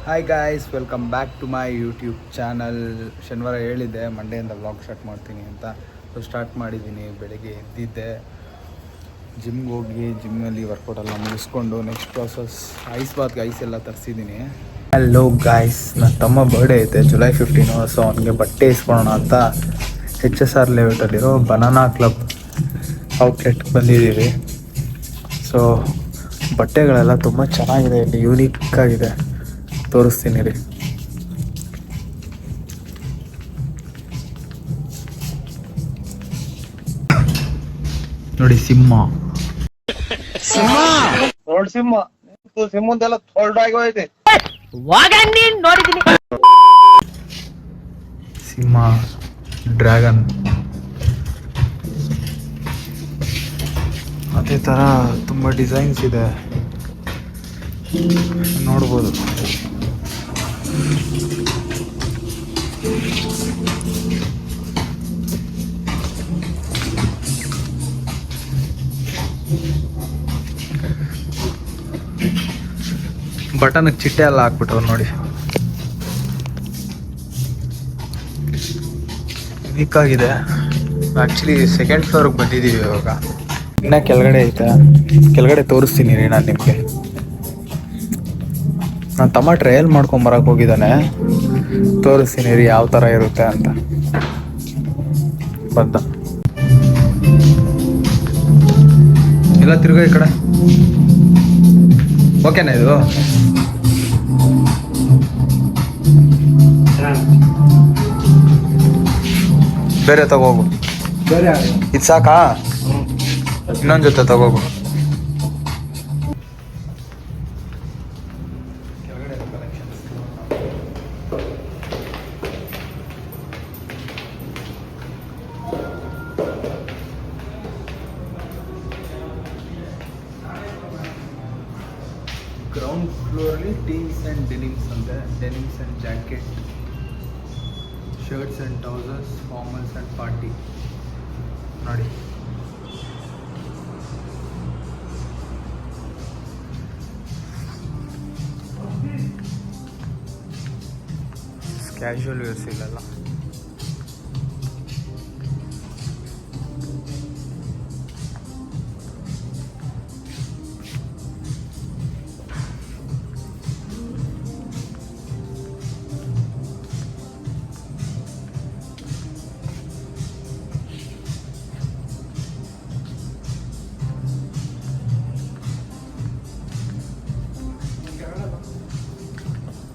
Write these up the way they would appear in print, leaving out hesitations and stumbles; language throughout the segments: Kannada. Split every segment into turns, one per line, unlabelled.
Hi guys, welcome back to my YouTube channel. ಶನಿವಾರ ಹೇಳಿದ್ದೆ ಮಂಡೆಯಿಂದ ವ್ಲಾಗ್ ಸ್ಟಾರ್ಟ್ ಮಾಡ್ತೀನಿ ಅಂತ. ಸೊ ಸ್ಟಾರ್ಟ್ ಮಾಡಿದ್ದೀನಿ. ಬೆಳಗ್ಗೆ ಎದ್ದಿದ್ದೆ, ಜಿಮ್ಗೆ ಹೋಗಿ ಜಿಮ್ಮಲ್ಲಿ ವರ್ಕೌಟ್ ಎಲ್ಲ ಮುಗಿಸ್ಕೊಂಡು ನೆಕ್ಸ್ಟ್ ಪ್ರಾಸೆಸ್ ಐಸ್ ಬಾತ್ಗೆ ಐಸ್ ಎಲ್ಲ ತರಿಸಿದ್ದೀನಿ. ಹಲೋ ಗಾಯ್ಸ್, ನನ್ನ ತಮ್ಮ ಬರ್ಡೇ ಐತೆ ಜುಲೈ 15. ಸೊ ಅವನಿಗೆ ಬಟ್ಟೆ ಇಸ್ಕೊಳ್ಳೋಣ ಅಂತ HSR ಲೇಔಟಲ್ಲಿರೋ ಬನಾನಾ ಕ್ಲಬ್ ಔಟ್ಲೆಟ್ಗೆ ಬಂದಿದ್ದೀವಿ. ಸೊ ಬಟ್ಟೆಗಳೆಲ್ಲ ತುಂಬ ಚೆನ್ನಾಗಿದೆ, ಇಲ್ಲಿ ಯೂನಿಕ್ ಆಗಿದೆ, ತೋರಿಸ್ತೀನಿ ರೀ. ನೋಡಿ ಸಿಂಹ
ದೊಡ್ಡ ಸಿಂಹ ಸಿಂಹದೆಲ್ಲ ದೊಡ್ಡಾಗಿ ಹೋಯ್ತೆ.
ಸಿಂಹ, ಡ್ರ್ಯಾಗನ್, ಅದೇ ಥರ ತುಂಬ ಡಿಸೈನ್ಸ್ ಇದೆ, ನೋಡ್ಬೋದು. ಬಟನ್ಗೆ ಚಿಟ್ಟೆ ಎಲ್ಲ ಹಾಕ್ಬಿಟ್ಟವ್ರು ನೋಡಿ, ವೀಕ್ ಆಗಿದೆ. ಆ್ಯಕ್ಚುಲಿ ಸೆಕೆಂಡ್ ಫ್ಲೋರ್ಗೆ ಬಂದಿದ್ದೀವಿ ಇವಾಗ. ಇನ್ನು ಕೆಳಗಡೆ ಐತೆ, ಕೆಳಗಡೆ ತೋರಿಸ್ತೀನಿ ರೀ ನಾನು ನಿಮಗೆ. ನನ್ನ ತಮ್ಮ ಟ್ರಯಲ್ ಮಾಡ್ಕೊಂಬರಕ್ಕೆ ಹೋಗಿದ್ದಾನೆ, ತೋರಿಸ್ತೀನಿ ರೀ ಯಾವ ಥರ ಇರುತ್ತೆ ಅಂತ. ಬಂದ ಎಲ್ಲ ತಿರ್ಗಾ ಈ ಕಡೆ. ಓಕೆನಾ ಇದು? ಬೇರೆ ತಗೋಗು. ಇದು ಸಾಕಾ? ಇನ್ನೊಂದು ಜೊತೆ ತಗೋಗು. ಗ್ರೌಂಡ್ ಫ್ಲೋರಲ್ಲಿ ಟೀನ್ಸ್ ಆ್ಯಂಡ್ ಡೆನಿಮ್ಸ್ ಅಂತೆ. Denims and jacket, shirts and trousers, formals and party. ನೋಡಿ ಕ್ಯಾಶುವಲ್ ವೇರ್ಸ್ ಇಲ್ಲೆಲ್ಲ.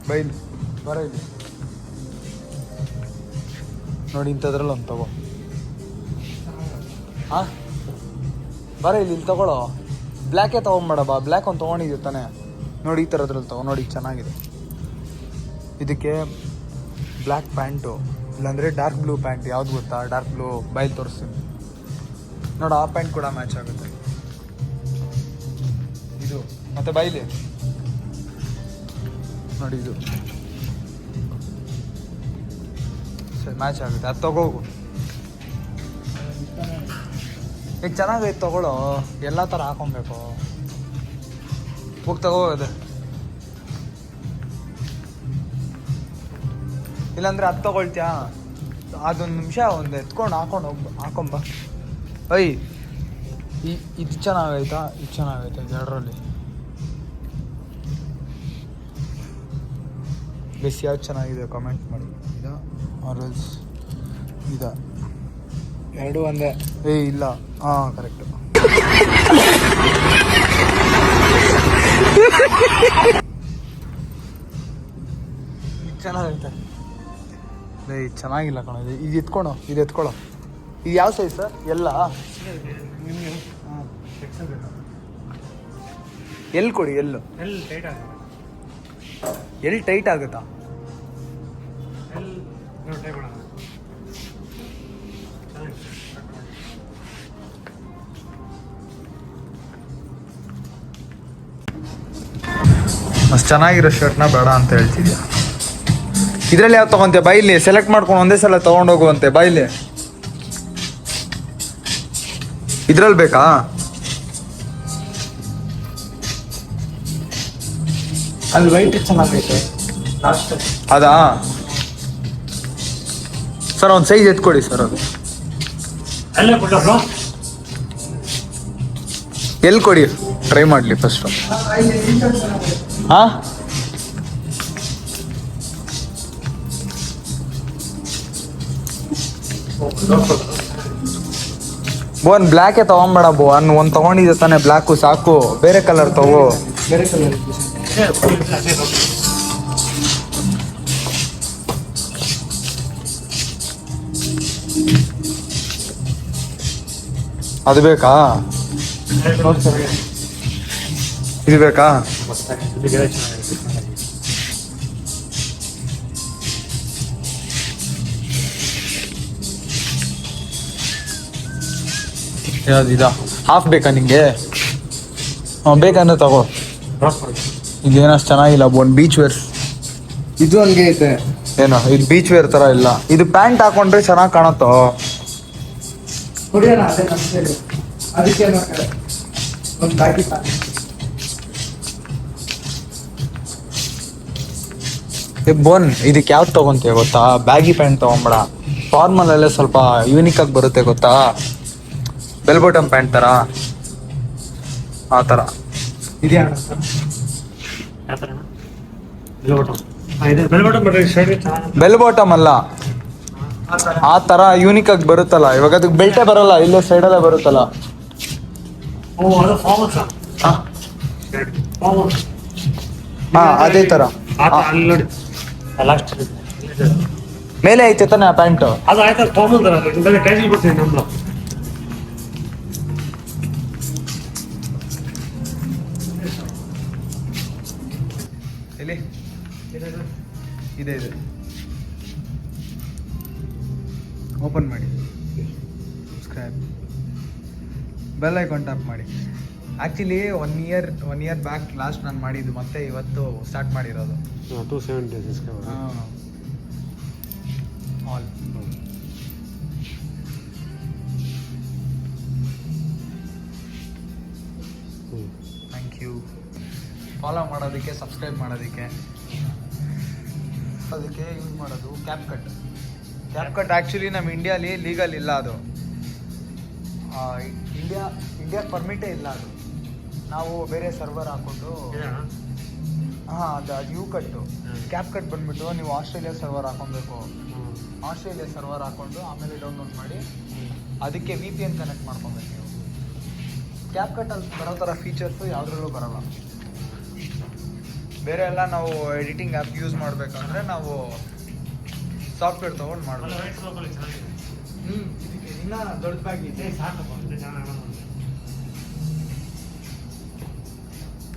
ಬೈಲಿ ಬರ ಇಲ್ಲಿ ನೋಡಿ, ಇಂಥದ್ರಲ್ಲಿ ಒಂದು ತಗೋ. ಹಾಂ ಬರ ಇಲ್ಲಿ ತಗೊಳ್ಳೋ. ಬ್ಲ್ಯಾಕೇ ತೊಗೊಂಬೇಡ ಬಾ, ಬ್ಲ್ಯಾಕ್ ಒಂದು ತೊಗೊಂಡಿದ್ದೀವಿ ತಾನೆ. ನೋಡಿ ಈ ಥರದ್ರಲ್ಲಿ ತಗೋ, ನೋಡಿ ಚೆನ್ನಾಗಿದೆ. ಇದಕ್ಕೆ ಬ್ಲ್ಯಾಕ್ ಪ್ಯಾಂಟು, ಇಲ್ಲಾಂದರೆ ಡಾರ್ಕ್ ಬ್ಲೂ ಪ್ಯಾಂಟ್. ಯಾವ್ದು ಗೊತ್ತಾ? Dark blue. ಬೈಲ್ ತೋರಿಸ್ತೀನಿ ನೋಡಿ, ಆ ಪ್ಯಾಂಟ್ ಕೂಡ ಮ್ಯಾಚ್ ಆಗುತ್ತೆ ಇದು. ಮತ್ತು ಬೈಲಿ ನೋಡಿ, ಇದು ಸರಿ ಮ್ಯಾಚ್ ಆಗುತ್ತೆ, ಅದು ತಗೋಗು. ಈಗ ಚೆನ್ನಾಗೈತೆ ತಗೊಳ್ಳೋ, ಎಲ್ಲ ಥರ ಹಾಕೊಬೇಕು. ಹೋಗಿ ತಗೋದೆ, ಇಲ್ಲಾಂದರೆ ಅದು ತಗೊಳ್ತೀಯಾ? ಅದೊಂದು ನಿಮಿಷ ಒಂದು ಎತ್ಕೊಂಡು ಹಾಕೊಂಬ. ಅಯ್ಯ ಇದು ಚೆನ್ನಾಗೈತಾ? ಇದು ಚೆನ್ನಾಗೈತೆ ಎರಡರಲ್ಲಿ. ಬೆಸ್ ಯಾವ್ದು ಚೆನ್ನಾಗಿದೆ ಕಾಮೆಂಟ್ ಮಾಡಿ. ಇದು ಆರಲ್ಸ್ ಇದು ಎರಡು ಒಂದೇ. ಇಲ್ಲ, ಹಾಂ ಕರೆಕ್ಟು. ಇದು ಚೆನ್ನಾಗೈತೆ. ಇದು ಚೆನ್ನಾಗಿಲ್ಲ ಕಣೋ. ಇದು ಎತ್ಕೊಳೋ, ಇದು ಎತ್ಕೊಳ್ಳೋ. ಇದು ಯಾವ ಸೈಜ್ ಸರ್? ಎಲ್ಲ ಎಲ್ಲಿ ಕೊಡಿ? ಎಲ್ಲಿ ಟೈಟ್ ಆಗುತ್ತಾ? ಮಸ್ತ್ ಚೆನ್ನಾಗಿರೋ ಶರ್ಟ್ನ ಬೇಡ ಅಂತ ಹೇಳ್ತಿದ್ಯಾ? ಇದರಲ್ಲಿ ಯಾವ್ದು ತೊಗೊಂತೀಯ? ಬೈಲಿ ಸೆಲೆಕ್ಟ್ ಮಾಡ್ಕೊಂಡು ಒಂದೇ ಸಲ ತೊಗೊಂಡೋಗುವಂತೆ. ಬೈಲಿ ಇದ್ರಲ್ಲಿ ಬೇಕಾ? ಅಲ್ಲಿ ವೈಟ್ ಚೆನ್ನಾಗೈತೆ. ಅದಾ ಸರ್ ಒಂದು ಸೈಜ್ ಎತ್ಕೊಡಿ ಸರ್ ಅದು ಎಲ್ಲಿ ಕೊಡಿ ಟ್ರೈ ಮಾಡಲಿ ಫಸ್ಟು ಹಾಂ ಬೋನ್ ಬ್ಲ್ಯಾಕೇ ತಗೊಂಬೇಡ ಬೋನ್ ಒಂದು ತಗೊಂಡಿದ್ದೆ ತಾನೆ ಬ್ಲ್ಯಾಕು ಸಾಕು ಬೇರೆ ಕಲರ್ ತಗೋ ಬೇರೆ ಕಲರ್ ಅದು ಬೇಕಾ ಇದು ಬೇಕಾ ಯಾವ್ದಿದ ಹಾಫ್ ಬೇಕಾ ನಿಂಗೆ ಬೇಕಂದ್ರೆ ತಗೋ ಇದೇನಷ್ಟು ಚೆನ್ನಾಗಿಲ್ಲ ಒಂದು ಬೀಚ್ ವೇರ್
ಇದು ಹಂಗೆ ಐತೆ
ಏನೋ ಇದು ಬೀಚ್ ವೇರ್ ತರ ಇಲ್ಲ ಇದು ಪ್ಯಾಂಟ್ ಹಾಕೊಂಡ್ರೆ ಚೆನ್ನಾಗಿ ಕಾಣತ್ತೋ
ಕುಡಿಯೋಣ ಅದಕ್ಕೆ ಒಂದು ಪ್ಯಾಕೆಟ್
ಬೋನ್ ಇದಕ್ಕೆ ಯಾವ್ದು ತಗೊಂತೀಯ ಗೊತ್ತಾ ಬ್ಯಾಗಿ ಪ್ಯಾಂಟ್ ತಗೊಂಬೇಡ ಫಾರ್ಮಲ್ ಅಲ್ಲೇ ಸ್ವಲ್ಪ ಯೂನಿಕ್ ಆಗಿ ಬರುತ್ತೆ ಗೊತ್ತಾ ಬೆಲ್ ಬಾಟಮ್ ಪ್ಯಾಂಟ್ ತರ ಆ ತರ
ಇದೆಯಾ
ಬೆಲ್ ಬಾಟಮ್ ಅಲ್ಲ ಆ ತರ ಯೂನಿಕ್ ಆಗಿ ಬರುತ್ತಲ್ಲ ಇವಾಗ ಅದಕ್ಕೆ ಬೆಲ್ಟೇ ಬರಲ್ಲ ಇಲ್ಲೇ ಸೈಡಲ್ಲೇ ಬರುತ್ತಲ್ಲ ಹಾ ಅದೇ ತರ ಮೇಲೆ ಐತೆ ತಾನೆ ಆ ಪ್ಯಾಂಟ್
ಅದು ಆಯ್ತಾ ತೊಗೊಂಬಂದ್ರ ಟೈಟಲ್ ಬರ್ತೀನಿ ನಮ್ದು
ಎಲ್ಲಿ ಇದೆ ಇದೆ ಓಪನ್ ಮಾಡಿ ಸಬ್ಸ್ಕ್ರೈಬ್ ಬೆಲ್ ಐಕಾನ್ ಟ್ಯಾಪ್ ಮಾಡಿ actually one year back last ನಾನು ಮಾಡಿದ್ದು ಮತ್ತೆ ಇವತ್ತು ಸ್ಟಾರ್ಟ್ ಮಾಡಿರೋದು
270 subscriber
all thank you follow ಮಾಡೋದಕ್ಕೆ ಸಬ್ಸ್ಕ್ರೈಬ್ ಮಾಡೋದಕ್ಕೆ ಅದಕ್ಕೆ ಯೂಸ್ ಮಾಡೋದು ಕ್ಯಾಪ್ ಕಟ್ ಆ್ಯಕ್ಚುಲಿ ನಮ್ಮ ಇಂಡಿಯಾಲಿ ಲೀಗಲ್ ಇಲ್ಲ ಅದು ಇಂಡಿಯಾ ಪರ್ಮಿಟೇ ಇಲ್ಲ ಅದು ನಾವು ಬೇರೆ ಸರ್ವರ್ ಹಾಕ್ಕೊಂಡು ಹಾಂ ಅದು ಯು ಕಟ್ಟು ಕ್ಯಾಪ್ ಕಟ್ ಬಂದ್ಬಿಟ್ಟು ನೀವು ಆಸ್ಟ್ರೇಲಿಯಾ ಸರ್ವರ್ ಹಾಕೊಬೇಕು ಆಸ್ಟ್ರೇಲಿಯಾ ಸರ್ವರ್ ಹಾಕ್ಕೊಂಡು ಆಮೇಲೆ ಡೌನ್ಲೋಡ್ ಮಾಡಿ ಅದಕ್ಕೆ VPN ಕನೆಕ್ಟ್ ಮಾಡ್ಕೊಬೇಕು ನೀವು ಕ್ಯಾಪ್ ಕಟ್ಟಲ್ಲಿ ಬರೋ ಥರ ಫೀಚರ್ಸು ಯಾವುದ್ರಲ್ಲೂ ಬರೋಲ್ಲ ಬೇರೆ ಎಲ್ಲ ನಾವು ಎಡಿಟಿಂಗ್ ಆ್ಯಪ್ ಯೂಸ್ ಮಾಡಬೇಕಂದ್ರೆ ನಾವು ಸಾಫ್ಟ್ವೇರ್ ತೊಗೊಂಡು ಮಾಡಬೇಕು ಇನ್ನೂ ದೊಡ್ಡದಾಗಿದೆ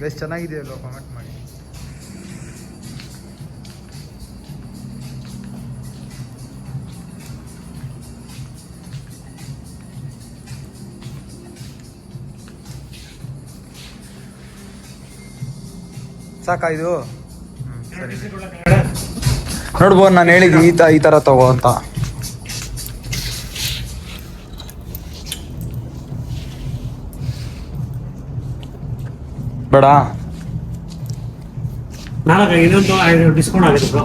ಎಷ್ಟು ಚೆನ್ನಾಗಿದೆಯಲ್ಲೋ ಕಾಮೆಂಟ್ ಮಾಡಿ ಸಾಕಾ ಇದು ಸರಿ ನೋಡ್ಬೋದು ನಾನು ಹೇಳಿದ್ವಿ ಈ ಥರ ತಗೋ ಅಂತ ಬೇಡ
ನಾಲ್ಕು ಇನ್ನೊಂದು ಡಿಸ್ಕೌಂಟ್ ಆಗುತ್ತೆ ಬ್ರೋ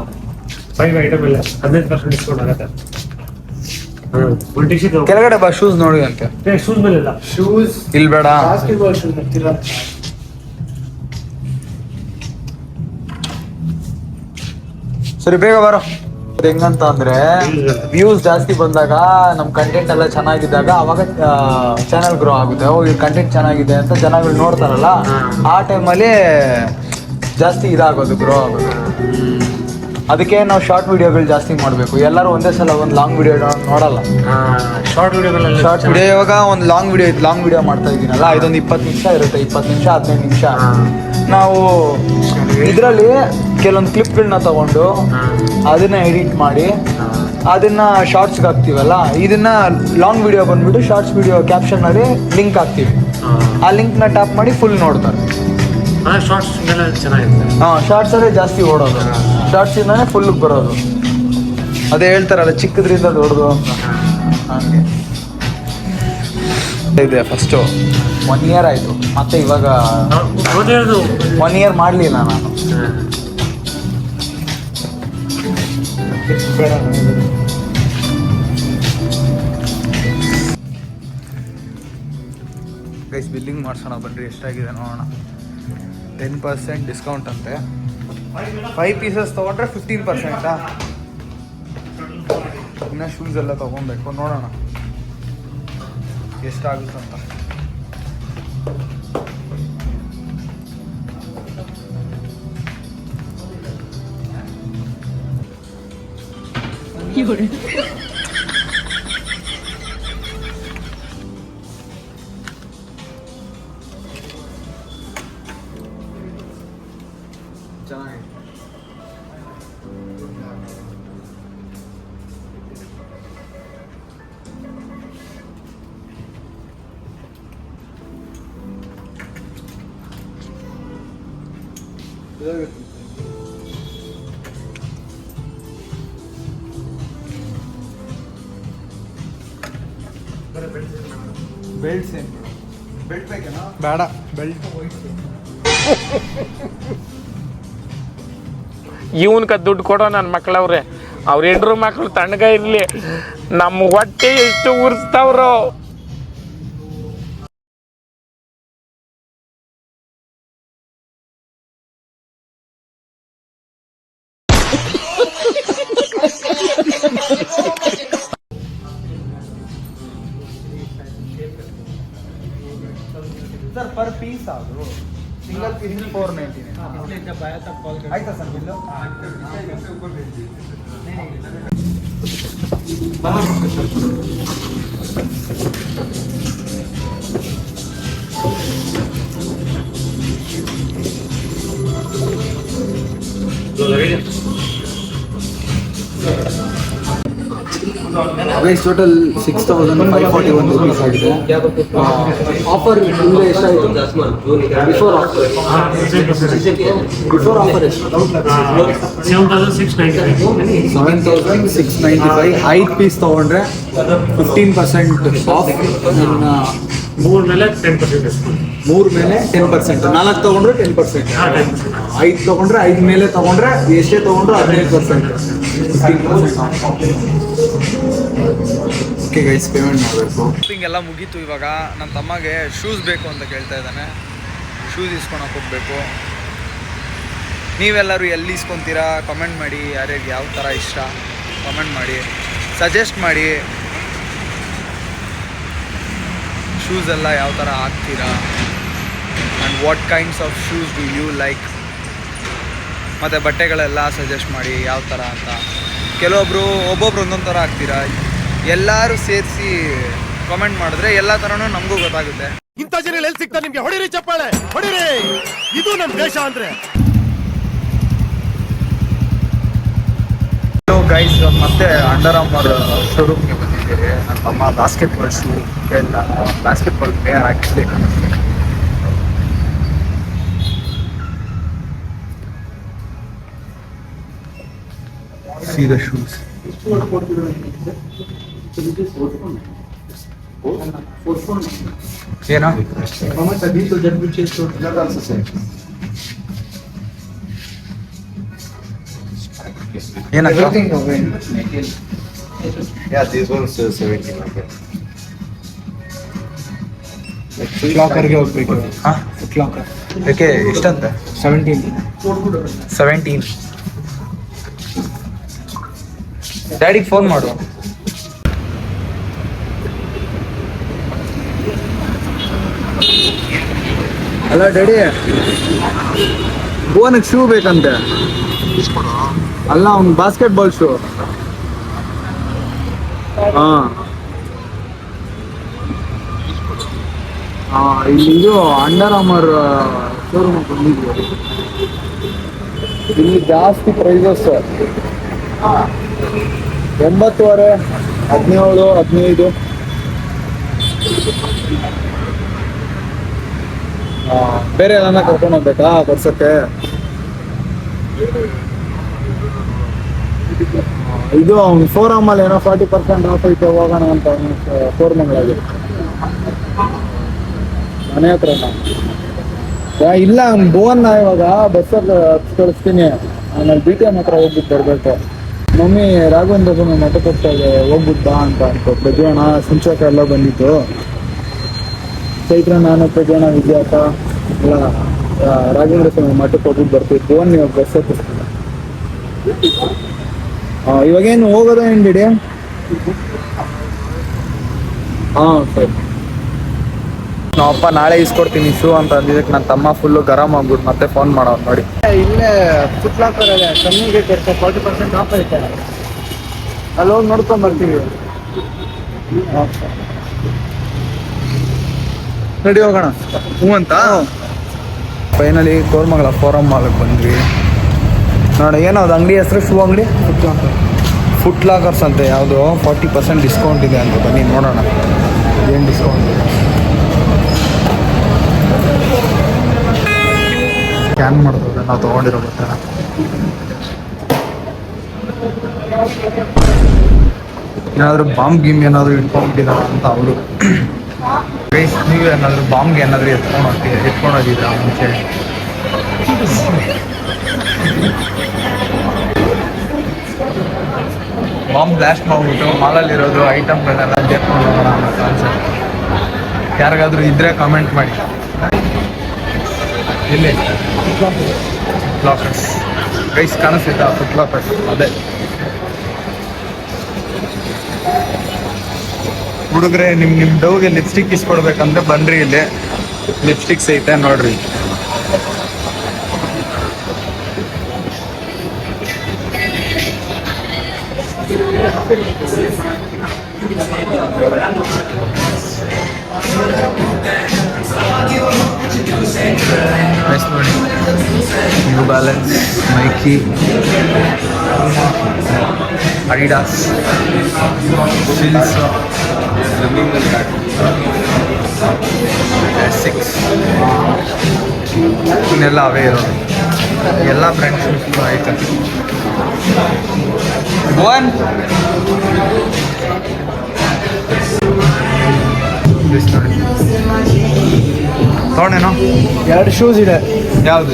5 ಐಟಮ್ ಇಲ್ಲ 15% ಡಿಸ್ಕೌಂಟ್ ಆಗುತ್ತೆ ಒಂದು ಟಿ ಶರ್ಟ್
ಕೆಳಗಡೆ ಬಾ ಶೂಸ್ ನೋಡಿ ಅಂತೆ
ಶೂಸ್ ಮೇಲೆ ಇಲ್ಲ
ಶೂಸ್
ಇಲ್ಲಿ ಬೇಡ
ಬಾಸ್ಕೆಟ್ಬಾಲ್ ಶೂಸ್ ಬರ್ತೀರಾ
ಸರಿ ಬೇಗ ಬರೋ ಹೆಂಗಂತ ಅಂದ್ರೆ ವ್ಯೂಸ್ ಜಾಸ್ತಿ ಬಂದಾಗ ನಮ್ ಕಂಟೆಂಟ್ ಎಲ್ಲ ಚೆನ್ನಾಗಿದ್ದಾಗ ಅವಾಗ ಚಾನಲ್ ಗ್ರೋ ಆಗುತ್ತೆ ಈ ಕಂಟೆಂಟ್ ಚೆನ್ನಾಗಿದೆ ಅಂತ ಜನಗಳು ನೋಡ್ತಾರಲ್ಲ ಆ ಟೈಮಲ್ಲಿ ಜಾಸ್ತಿ ಇದಾಗೋದು ಗ್ರೋ ಆಗೋದು ಅದಕ್ಕೆ ನಾವು ಶಾರ್ಟ್ ವಿಡಿಯೋಗಳು ಜಾಸ್ತಿ ಮಾಡಬೇಕು ಎಲ್ಲರೂ ಒಂದೇ ಸಲ ಒಂದು ಲಾಂಗ್ ವಿಡಿಯೋ ನೋಡಲ್ಲ
ಶಾರ್ಟ್
ವಿಡಿಯೋ ಇವಾಗ ಒಂದು ಲಾಂಗ್ ವಿಡಿಯೋ ಮಾಡ್ತಾ ಇದ್ದೀನಲ್ಲ ಇದೊಂದು 20 ನಿಮಿಷ ಇರುತ್ತೆ 20 ನಿಮಿಷ 15 ನಿಮಿಷ ನಾವು ಇದರಲ್ಲಿ ಕೆಲವೊಂದು ಕ್ಲಿಪ್ಗಳನ್ನ ತಗೊಂಡು ಅದನ್ನ ಎಡಿಟ್ ಮಾಡಿ ಅದನ್ನ ಶಾರ್ಟ್ಸ್ಗೆ ಹಾಕ್ತೀವಲ್ಲ ಇದನ್ನ ಲಾಂಗ್ ವಿಡಿಯೋ ಬಂದ್ಬಿಟ್ಟು ಶಾರ್ಟ್ಸ್ ವಿಡಿಯೋ ಕ್ಯಾಪ್ಷನಲ್ಲಿ ಲಿಂಕ್ ಹಾಕ್ತೀವಿ ಆ ಲಿಂಕ್ನ ಟ್ಯಾಪ್ ಮಾಡಿ ಫುಲ್ ನೋಡ್ತಾರೆ
ಶಾರ್ಟ್ಸ್ ಚೆನ್ನಾಗಿದೆ
ಶಾರ್ಟ್ಸ್ ಅಲ್ಲೇ ಜಾಸ್ತಿ ಓಡೋದು ಶಾರ್ಟ್ಸ್ ಇಂದಾನೆ ಫುಲ್ ಬರೋದು ಅದೇ ಹೇಳ್ತಾರಲ್ಲ ಚಿಕ್ಕದ್ರಿಂದ ದೊಡ್ಡದು ಅಂತ ಹಾಗೆ ಇದೆ ಫಸ್ಟು 1 ಇಯರ್ ಆಯಿತು ಮತ್ತೆ ಇವಾಗ 1 ಇಯರ್ ಮಾಡಲಿಲ್ಲ ನಾನು
ಬೇಡ.
ಗೈಸ್ ಬಿಲ್ಲಿಂಗ್ ಮಾಡ್ಸೋಣ ಬನ್ರಿ, ಎಷ್ಟಾಗಿದೆ ನೋಡೋಣ. 10% ಡಿಸ್ಕೌಂಟ್ ಅಂತೆ. 5 ಪೀಸಸ್ ತೊಗೊಂಡ್ರೆ 15%. ಇನ್ನು ಶೂಸ್ ಎಲ್ಲ ತೊಗೊಬೇಕು, ನೋಡೋಣ ಎಷ್ಟಾಗುತ್ತಂತ. ಚೆನ್ನಾಗಿದೆ. ಬೆಲ್ಟ್ಸ್ ಏನು ಬೆಲ್ಟ್ ಬೇಕೇನಾ? ಬೇಡ, ಬೆಲ್ಟ್
ಇವನ್ಕ ದುಡ್ಡು ಕೊಡೋ ನನ್ನ ಮಕ್ಳವ್ರೆ. ಅವ್ರ ಹೆಂಡ್ರು ಮಕ್ಳು ತಣ್ಣಗ ಇರ್ಲಿ, ನಮ್ಮ ಹೊಟ್ಟೆ ಎಷ್ಟು ಉರ್ಸ್ತಾವ್ರೋ.
ಸರ್ ಪರ್ ಪೀಸ್ ಅದು ಸಿಂಗಲ್ ಪೀಸ್ 499 ಆಯ್ತಾ sir bill? Guys total 6541 rupees ಆಗಿದೆ. ಆಫರ್ ಹಿಂದೆ ಎಷ್ಟಾಯಿತು? ಬಿಫೋರ್ ಆಫರ್ ಎಷ್ಟು? 7695. 5 ಪೀಸ್ ತೊಗೊಂಡ್ರೆ 15% ಆಫ್.
ಮೂರ್ ಮೇಲೆ 10% ಡಿಸ್ಕೌಂಟ್.
3 ಮೇಲೆ 10%, 4 ತೊಗೊಂಡ್ರೆ 10%, 5 ತೊಗೊಂಡ್ರೆ 5 ಮೇಲೆ ತೊಗೊಂಡ್ರೆ ಎಷ್ಟೇ ತೊಗೊಂಡ್ರೆ 15%, 15%. ಓಕೆ ಗೈಸ್, ಪೇಮೆಂಟ್ ಮಾಡಬೇಕು. ಶಾಪಿಂಗ್ ಎಲ್ಲ ಮುಗೀತು. ಇವಾಗ ನನ್ನ ತಮ್ಮಗೆ ಶೂಸ್ ಬೇಕು ಅಂತ ಕೇಳ್ತಾ ಇದ್ದಾನೆ. ಶೂಸ್ ಇಸ್ಕೊಳಕ್ಕೆ ಹೋಗ್ಬೇಕು. ನೀವೆಲ್ಲರೂ ಎಲ್ಲಿ ಇಸ್ಕೊತೀರಾ ಕಮೆಂಟ್ ಮಾಡಿ. ಯಾರ್ಯಾರಿಗೆ ಯಾವ ಥರ ಇಷ್ಟ ಕಮೆಂಟ್ ಮಾಡಿ, ಸಜೆಸ್ಟ್ ಮಾಡಿ. ಶೂಸ್ ಎಲ್ಲ ಯಾವ ಥರ ಹಾಕ್ತೀರಾ and what kinds of shoes do you like. ಮತ್ತು ಬಟ್ಟೆಗಳೆಲ್ಲ ಸಜೆಸ್ಟ್ ಮಾಡಿ ಯಾವ ಥರ ಅಂತ. ಕೆಲವೊಬ್ಬರು ಒಬ್ಬೊಬ್ರು ಒಂದೊಂದು ಥರ ಹಾಕ್ತೀರಾ. ಎಲ್ಲರೂ ಸೇರಿಸಿ ಕಾಮೆಂಟ್ ಮಾಡಿದ್ರೆ ಎಲ್ಲ ಥರನೂ ನಮಗೂ ಗೊತ್ತಾಗುತ್ತೆ.
ಇಂಥ ಜನ ಎಲ್ಲಿ ಸಿಗ್ತಾರೆ ನಿಮಗೆ? ಹೊಡಿರಿ ಚಪ್ಪಾಳೆ, ಹೊಡಿರಿ. ಇದು ನಮ್ಮ ದೇಶ ಅಂದ್ರೆ.
ಗೈಸ್, ಮತ್ತೆ ಅಂಡರ್ ಆರ್ಮರ್ ಶೋರೂಮ್ಗೆ ಬಂದಿದ್ದೀರಿ. ನನ್ನ ತಮ್ಮ ಬಾಸ್ಕೆಟ್ಬಾಲ್ ಶೂ ಕೇಳ್ದ, basketball player actually. See the shoes. ಏನೋ ಏನಕ್ಕ?
Yeah, these ones 17.
ಫುಟ್ಲಾಕರ್ಗೆ ಹೋಗ್ಬೇಕು. ಹಾಂ, ಫುಟ್ಲಾಕರ್ ಯಾಕೆ ಎಷ್ಟಂತ? 17. ಡ್ಯಾಡಿಗೆ ಫೋನ್ ಮಾಡು. ಅಲ್ಲ ಡ್ಯಾಡಿ, ಗೋವನಿಗೆ ಶೂ ಬೇಕಂತೆ. ಅಲ್ಲ, ಅವ್ನು ಬಾಸ್ಕೆಟ್ಬಾಲ್ ಶೂ. ಹಾಂ, ಇಲ್ಲಿ ಇದು ಅಂಡರ್ ಆರ್ಮರ್ ಶೋರೂಮ್ ಬಂದಿದ್ವಿ. ಇಲ್ಲಿ ಜಾಸ್ತಿ ಪ್ರೈಸಸ್ 9,500, 17, 15. ಬೇರೆ ಎಲ್ಲ ಕರ್ಕೊಂಡು ಹೋಗ್ಬೇಕಾ ಬರ್ಸಕ್ಕೆ? ಇದು ಅವ್ನು ಫೋರಮ್ಮಲ್ಲಿ ಏನೋ 40% ಆಫ್ ಐತೆ, ಹೋಗೋಣ ಅಂತ ಅವನು 4 ಮಂಗಳಾಗಿ ಮನೆ ಹತ್ರ. ಇಲ್ಲ, ಭುವನ್ನ ಇವಾಗ ಬಸ್ಸಲ್ಲಿ ಕಳಿಸ್ತೀನಿ. ಆಮೇಲೆ BTM ಹತ್ರ ಹೋಗ್ಬಿಟ್ಟು ಬರಬೇಕು. ಮಮ್ಮಿ ರಾಘವೇಂದ್ರ ಸ್ವಾಮಿ ಮಠಕ್ಕೆ ಹೋಗ್ತಾ ಇದೆ, ಹೋಗ್ಬಿಟ್ಟು ಬಾ ಅಂತ ಪ್ರಜೋಣ ಸಂಚೋಕ ಎಲ್ಲ ಬಂದಿತ್ತು. ಚೈತ್ರ, ನಾನು ಪ್ರಜೋಣ, ವಿದ್ಯಾಕ ಎಲ್ಲ ರಾಘವೇಂದ್ರ ಸ್ವಾಮಿ ಮಠಕ್ಕೆ ಹೋಗ್ಬಿಟ್ಟು ಬರ್ತೀವಿ. ಫೋನ್ ನೀವು ಬಸ್ ಹತ್ತಿಸ್ತಿಲ್ಲ. ಇವಾಗೇನು ಹೋಗೋದ ಏನು ಬಿಡಿ? ಹಾಂ ಸರಿ. ನಮ್ಮಪ್ಪ ನಾಳೆ ಇಸ್ಕೊಡ್ತೀನಿ ಶೂ ಅಂತ ಅಂದಿದ್ದಕ್ಕೆ ನನ್ನ ತಮ್ಮ ಫುಲ್ಲು ಗರಂ ಆಗ್ಬಿಟ್ಟು ಮತ್ತೆ ಫೋನ್ ಮಾಡೋದು ನೋಡಿ. ಇಲ್ಲೇ ಫುಟ್ ಲಾಕರ್ ಇದೆ, ಕಮ್ಮಿಗೆ ಕೊಡ್ತಾರೆ, 40% ಆಫ್ ಐತೆ. ಅಲ್ಲಿ ಹೋಗಿ ನೋಡ್ಕೊಂಡ್ ಬರ್ತೀವಿ. ನಡಿ ಹೋಗೋಣ. ಹ್ಞೂ ಅಂತ ಫೈನಲಿ ಕೋರ್ಮಂಗಲ ಫೋರಮ್ ಮಾಲ್ಗೆ ಬಂದ್ವಿ. ನೋಡಿ ಏನೋ ಅದು ಅಂಗಡಿ ಹೆಸರು, ಶೂ ಅಂಗಡಿ ಫುಟ್ ಲಾಕರ್ಸ್ ಅಂತ, ಯಾವುದು 40% ಡಿಸ್ಕೌಂಟ್ ಇದೆ ಅಂತ. ಬನ್ನಿ ನೋಡೋಣ ಏನು ಡಿಸ್ಕೌಂಟ್ ಇದೆ. ಸ್ಕ್ಯಾನ್ ಮಾಡ್ತದೆ ನಾವು ತೊಗೊಂಡಿರೋ ಗೊತ್ತ. ಏನಾದರೂ ಬಾಂಬ್ ಗೀಮ್ ಏನಾದರೂ ಇಟ್ಕೊಂಡ್ಬಿಟ್ಟಿದಾರ ಅಂತ ಅವರು. ನೀವು ಏನಾದರೂ ಬಾಂಬ್ಗೆ ಏನಾದರೂ ಎತ್ಕೊಂಡೋಗಿದ್ರ ಮುಂಚೆ? ಬಾಂಬ್ ಬ್ಲಾಸ್ಟ್ ಮಾಡ್ಬಿಟ್ಟು ಮಾಲಲ್ಲಿರೋದು ಐಟಮ್ಗಳನ್ನೆಲ್ಲ ಎತ್ಕೊಂಡು ಹೋಗೋಣ ಅನ್ನೋ ಕಾನ್ಸೆಪ್ಟ್. ಯಾರಿಗಾದ್ರೂ ಇದ್ರೆ ಕಾಮೆಂಟ್ ಮಾಡಿ. ಇಲ್ಲಿ ಲಾಕರ್ಸ್ ಗೈಸ್ ಕಾಣಿಸ್ತಿದ್ದ ಫುಟ್ ಲಾಕರ್ಸ್ ಅದೇ. ಹುಡುಗ್ರೆ ನಿಮ್ಮ ಡವ್ಗೆ ಲಿಪ್ಸ್ಟಿಕ್ ಇಸ್ಕೊಡ್ಬೇಕಂದ್ರೆ ಬನ್ರಿ, ಇಲ್ಲಿ ಲಿಪ್ಸ್ಟಿಕ್ಸ್ ಐತೆ ನೋಡ್ರಿ. ನೋಡಿ, ನ್ಯೂ ಬ್ಯಾಲೆನ್ಸ್, ನೈಕಿ, ಅಡಿಡಾಸ್, ಶಿಲ್ಸ್, ಎಸಿಕ್ಸ್, ಇನ್ನೆಲ್ಲ ಅವೇ ಇರೋದು. ಎಲ್ಲ ಬ್ರ್ಯಾಂಡ್ಸ್ ಐತೆ. ಒನ್ ನೋಡಿ ತೊಗೊಂಡೇನೋ 2 ಶೂಸ್ ಇದೆ. ಯಾವುದು?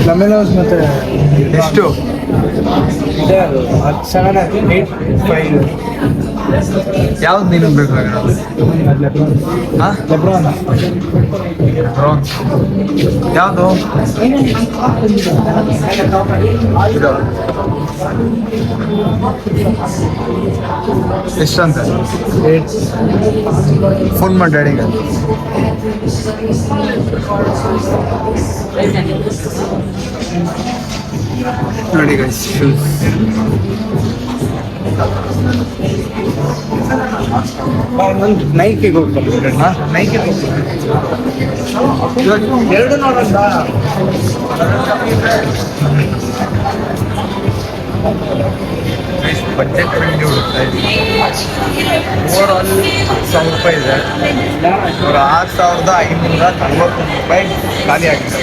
ಲಮೆಲೋಸ್ ಮತ್ತೆ ಎಷ್ಟು ಇದೆ? 785. ಯಾವ್ದು ನೀನು ಬೇಕಾಗಿರೋದು? ಹಾಂ, ಲೆಬ್ರಾನ್. ಯಾವುದು? ಎಷ್ಟಂತ? 8. ಫೋನ್ ಮಾಡಿ ಡ್ಯಾಡಿಗೆ. ನೋಡಿ ಗೈಸ್, ಶೂಸ್. ನೈಕಿಗೆ ಹೋಗ್ತಾರೆ. ಹಾಂ, ನೈಕಿಗೆ ಹೋಗ್ತಾರೆ. ಎರಡು ನೋಡೋಣ. ಬಜೆಟ್ ಫ್ರೆಂಡ್ಲಿ ಹುಡುಕ್ತಾ ಇದ್ದೀವಿ. ಓವರಾಲ್ 10,000 ರೂಪಾಯಿ ಇದೆ. ಇವರು 6,540 ರೂಪಾಯಿ ಖಾಲಿ ಆಗಿದೆ.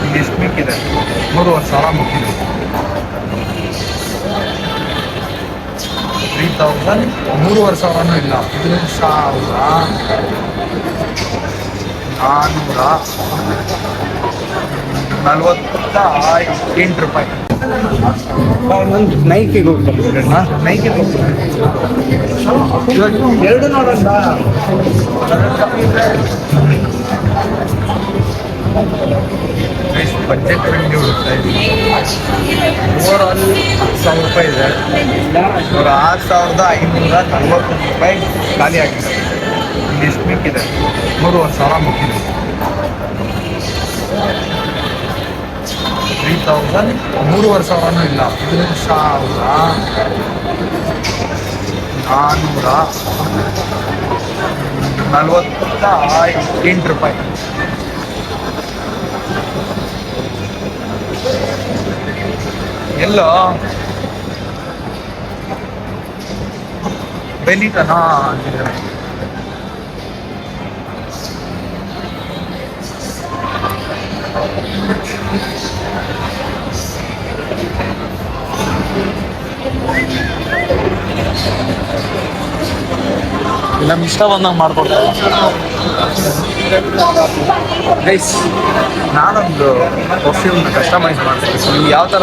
ಇಲ್ಲಿ ಎಷ್ಟು ಮಿಕ್ಕಿದೆ? 3,500 ಮಿಕ್ಕಿದೆ. 3,000, 3,500 ಇಲ್ಲ, 3,448 ರೂಪಾಯಿ. ನೈಕಿಗೆ ಹೋಗ್ತಾರೆ. ಹಾಂ, ನೈಕಿಗೆ ಹೋಗ್ತಾರೆ. ಎರಡು ನೋಡೋಣ. ಬಜೆಟ್ ಫ್ರೆಂಡ್ಲಿ ಹುಡುಕ್ತಾ ಇದ್ದೀವಿ. ಓವರಾಲ್ 10,000 ರೂಪಾಯಿ ಇದೆ. ಇವರು 6,540 ರೂಪಾಯಿ ಖಾಲಿ ಆಗಿದೆ. ಇಲ್ಲಿ ಎಷ್ಟು ಮಿಕ್ಕಿದೆ? 3,500 ಮಿಕ್ಕಿದೆ. 3,000, 3,500 ಇಲ್ಲ, 3,448 ರೂಪಾಯಿ. ಎಲ್ಲೋ ಬೆಲಿಟನಾ ಅಂತಿದ್ರೆ ನಮ್ಮ ಇಷ್ಟ ಬಂದಂಗೆ ಮಾಡ್ಕೊಡ್ತಾರೆ ಗೈಸ್. ನಾನೊಂದು ಪರ್ಫ್ಯೂಮ್ನ ಕಸ್ಟಮೈಸ್ ಮಾಡ್ತೀನಿ. ನಿಮ್ಗೆ ಯಾವ ಥರ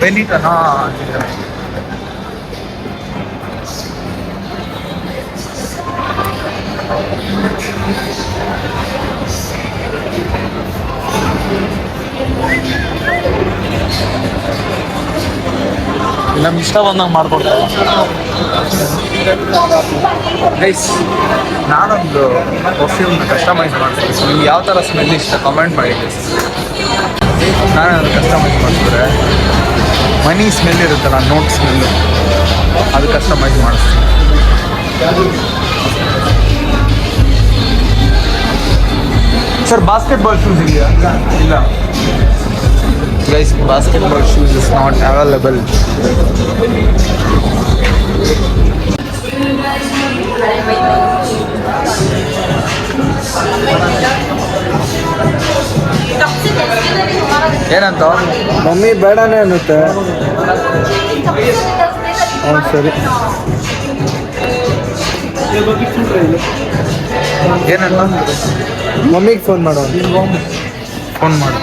ಬೆನಿಟನಾ ನಮ್ಗೆ ಇಷ್ಟ ಬಂದಂಗೆ ಮಾಡ್ಕೊಡ್ತಾರೆ ಗೈಸ್. ನಾನೊಂದು ಪರ್ಫ್ಯೂಮ್ನ ಕಸ್ಟಮೈಸ್ ಮಾಡ್ತೀನಿ. ನಿಮ್ಗೆ ಯಾವ ಥರ ಸ್ಮೆಲ್ ಇಷ್ಟ ಕಮೆಂಟ್ ಮಾಡಿ ಗೈಸ್. ನಾನದು ಕಸ್ಟಮೈಸ್ ಮಾಡಿದ್ರೆ ಮನಿ ಸ್ಮೆಲ್ ಇರುತ್ತಲ್ಲ, ನೋಟ್ ಸ್ಮೆಲ್ಲು, ಅದು ಕಸ್ಟಮೈಸ್ ಮಾಡಿಸ್ತೀನಿ. ಸರ್ ಬಾಸ್ಕೆಟ್ಬಾಲ್ ಶೂಸ್ ಇದೆಯಾ? ಇಲ್ಲ guys, basketball shoes is not available. ಏನಂತ ಮಮ್ಮಿ ಬೇಡನೇ ಅನ್ನುತ್ತೆ. ಹ್ಞೂ ಸರಿ. ಏನಂತ ಮಮ್ಮಿಗೆ ಫೋನ್ ಮಾಡು. ಫೋನ್ ಮಾಡು.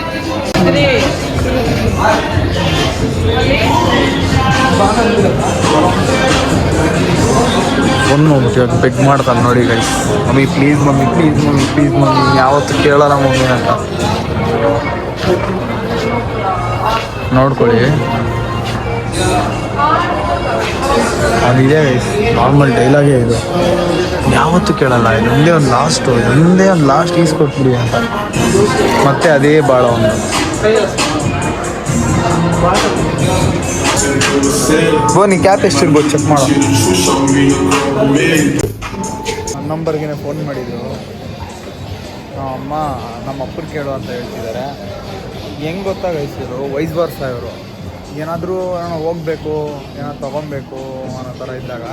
ಫೋನ್ ಮಾಡ್ಬಿಟ್ಟು ಬೆಗ್ ಮಾಡ್ತಾನೆ ನೋಡಿ guys. Mummy please mummy, please mummy, please mummy. ಯಾವತ್ತೂ ಕೇಳಲ್ಲ ಮಮ್ಮಿ ಅಂತ. ನೋಡ್ಕೊಳ್ಳಿ, ಅದಿದೆ ಗೈಸ್, ನಾರ್ಮಲ್ ಡೈಲಾಗೇ ಇದು. ಯಾವತ್ತೂ ಕೇಳಲ್ಲ, ಇದೊಂದೇ ಒಂದು ಲಾಸ್ಟ್ ಈಸ್ಕೊಟ್ಬಿಡಿ ಅಂತ. ಮತ್ತೆ ಅದೇ ಭಾಳ ಒಂದು ಬೋನಿ ಕ್ಯಾಪ್ ಎಷ್ಟಿರ್ಬೋದು ಚೆಕ್ ಮಾಡೋ. ನನ್ನ ನಂಬರ್ಗೆ ಫೋನ್ ಮಾಡಿದ್ರು. ಅಮ್ಮ ನಮ್ಮ ಅಪ್ಪನ ಕೇಳು ಅಂತ ಹೇಳ್ತಿದ್ದಾರೆ. ಹೆಂಗೆ ಗೊತ್ತಾಗೈಸಿದ್ರು, ವೈಸ್ ವರ್ಸ ಇವರು. ಏನಾದರೂ ಹೋಗ್ಬೇಕು, ಏನಾದ್ರು ತೊಗೊಬೇಕು ಅನ್ನೋ ಥರ ಇದ್ದಾಗ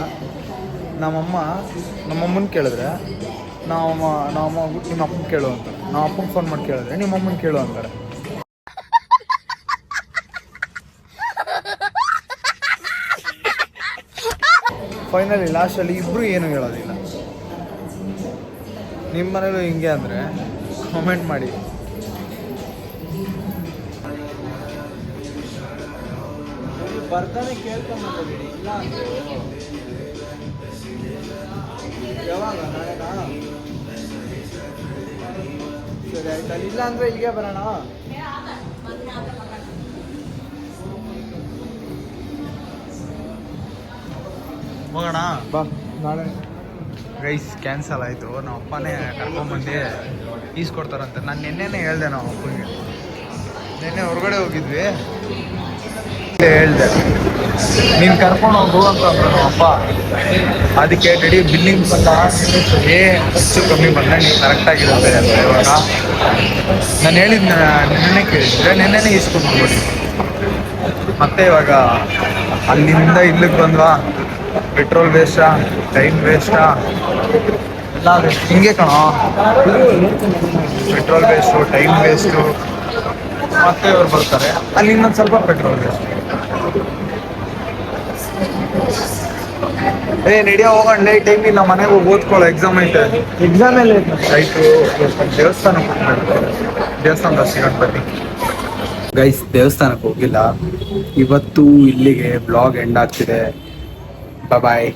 ನಮ್ಮಮ್ಮನ ಕೇಳಿದ್ರೆ ನಾವಮ್ಮ ನಿಮ್ಮ ಅಪ್ಪನ ಕೇಳು ಅಂತಾರೆ. ನಾವು ಅಪ್ಪನ ಫೋನ್ ಮಾಡಿ ಕೇಳಿದ್ರೆ ನಿಮ್ಮ ಅಮ್ಮನ ಕೇಳು ಅಂತಾರೆ. ಫೈನಲಿ ಲಾಸ್ಟಲ್ಲಿ ಇಬ್ಬರು ಏನೂ ಹೇಳೋದಿಲ್ಲ. ನಿಮ್ಮ ಮನೇಲೂ ಹಿಂಗೆ ಅಂದರೆ ಕಮೆಂಟ್ ಮಾಡಿ. ಬರ್ತಾನೆ ಕೇಳ್ಕೊಂಡ್ಬಿಡಿ, ಇಲ್ಲ ಅಂದರೆ ಯಾವಾಗ ನಾಳೆನಾ? ಸರಿ ಆಯ್ತಾ, ಇಲ್ಲ ಅಂದರೆ ಇಲ್ಲಿಗೆ ಬರೋಣ. ಹೋಗೋಣ ಬಾ. ನಾಳೆ ಗೈಸ್ ಕ್ಯಾನ್ಸಲ್ ಆಯಿತು. ನಮ್ಮ ಅಪ್ಪನೇ ಕರ್ಕೊಂಬಂದು ಈಸ್ಕೊಡ್ತಾರಂತೆ. ನಾನು ನಿನ್ನೆನೇ ಹೇಳಿದೆ ನಮ್ಮ ಅಪ್ಪನಿಗೆ. ನಿನ್ನೆ ಹೊರಗಡೆ ಹೋಗಿದ್ವಿ, ಹೇಳ್ದೆ ನೀನು ಕರ್ಕೊಂಡು ಹೋಗು ಅಂತ ನಮ್ಮ ಅಪ್ಪ. ಅದಕ್ಕೆ ರೆಡಿ ಬಿಲ್ಲಿಂಗ್ ಬಂದ ಹೆಚ್ಚು ಕಮ್ಮಿ ಬಂದರೆ ನೀವು ಕರೆಕ್ಟಾಗಿರುತ್ತೆ ಅಂತ. ಇವಾಗ ನಾನು ಹೇಳಿದ್ನ ನಿನ್ನೆ ಕೇಳಿದ್ರೆ ನಿನ್ನೆನೇ ಈಸ್ಕೊಂಡ್ಬಿಡಿ. ಮತ್ತೆ ಇವಾಗ ಅಲ್ಲಿಂದ ಇಲ್ಲಿಗೆ ಬಂದ್ವಾ, ಪೆಟ್ರೋಲ್ ವೇಸ್ಟಾ, ಟೈಮ್ ವೇಸ್ಟಾ, ಎಲ್ಲ ವೇಸ್ಟ್. ಹಿಂಗೆ ಕಣೋ, ಪೆಟ್ರೋಲ್ ವೇಸ್ಟು, ಟೈಮ್ ವೇಸ್ಟು. ಮತ್ತೆ ಅವ್ರು ಬರ್ತಾರೆ, ಅಲ್ಲಿ ಇನ್ನೊಂದು ಸ್ವಲ್ಪ ಪೆಟ್ರೋಲ್ ವೇಸ್ಟ್. ನಡಿಯೋ ಹೋಗೋಣ, ಟೈಮ್ ಇಲ್ಲ, ಮನೆಗೆ ಹೋಗಿ ಓದ್ಕೊಳ್ಳೋ, ಎಕ್ಸಾಮ್ ಐತೆ. ಎಕ್ಸಾಮ್ ಎಲ್ಲ ಆಯಿತು. ದೇವಸ್ಥಾನಕ್ಕೆ ಹೋಗ್ಬೇಕು, ದೇವಸ್ಥಾನದ ಸಿಗೋಣ ಬನ್ನಿ ಗೈಸ್. ದೇವಸ್ಥಾನಕ್ಕೆ ಹೋಗಿಲ್ಲ ಇವತ್ತು. ಇಲ್ಲಿಗೆ ಬ್ಲಾಗ್ ಎಂಡ್ ಆಗ್ತಿದೆ. ಬಾಯ್.